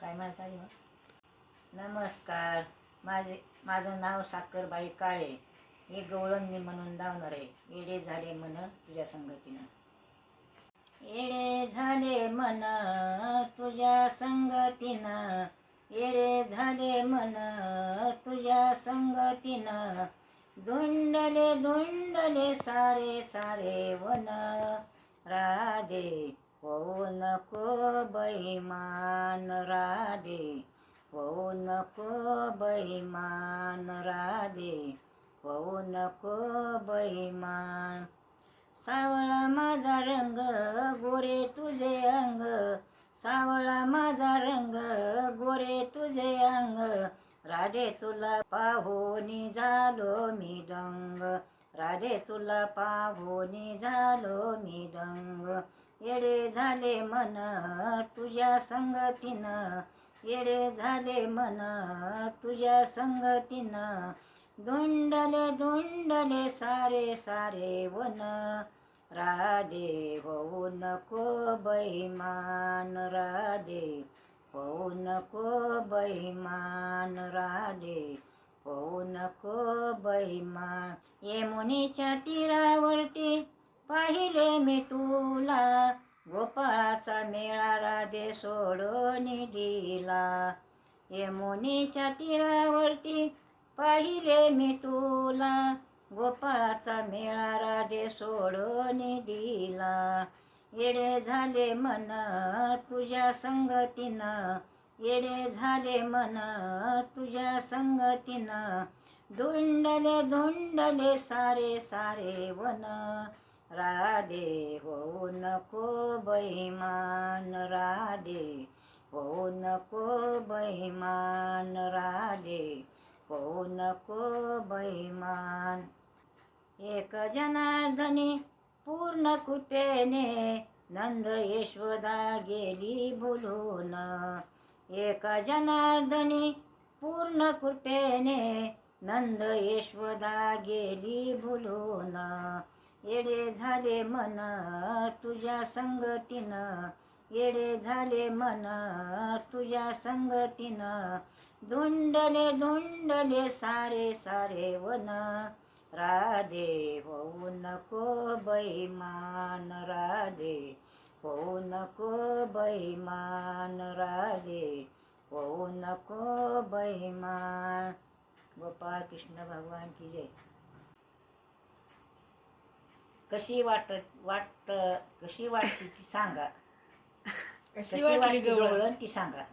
काय म्हणायचं आहे मग? नमस्कार, माझं नाव साखरबाई काळे. हे गवळण मी म्हणून धावणार आहे. येडे झाले मन तुझ्या संगतीनं. येडे झाले मन तुझ्या संगतीनं, येडे झाले मन तुझ्या संगतीनं. धुंडले धुंडले सारे सारे वन, राधे होऊ नको बैमान, राधे होऊ नको बैमान, राधे होऊ नको बैमान. सावळा माझा रंग गोरे तुझे अंग, सावळा माझा रंग गोरे तुझे अंग. राधे तुला पाहोनी झालो मी दंग, राधे तुला पाहोनी झालो मी दंग. येडे झाले मन तुझ्या संगतीनं, येडे झाले मन तुझ्या संगतीनं. धुंडले धुंडले सारे सारे वन, राधे होऊ नको बैमान, राधे होऊ नको बैमान, राधे होऊ नको बैमान. यमुनेच्या तीरावरती पाहिले मी तुला, गोपाळाचा मेळा राधे सोडून दिला. यमुनेच्या तीरावरती पाहिले मी तुला, गोपाळाचा मेळा राधे सोडून दिला. येडे झाले मन तुझ्या संगतीनं, येडे झाले मन तुझ्या संगतीनं. धुंडले धुंडले सारे सारे वन, राधे होऊ नको बैमान, राधे होऊ नको बैमान, राधे होऊ नको बैमान. एक जनार्दनी पूर्ण कृपेने नंद यशोदा गेली भुलून, एक जनार्दनी पूर्ण कृपेने नंद यशोदा गेली भुलून. येडे झाले मन तुझ्या संगतीनं, येडे झाले मन तुझ्या संगतीनं. धुंडले धुंडले सारे सारे वन, राधे होऊ नको बैमान, राधे होऊ नको बैमान, राधे होऊ नको बैमान. गोपाळ कृष्ण भगवान की जय. कशी वाटती ती सांगा, कशी वाटली गवळण ती सांगा.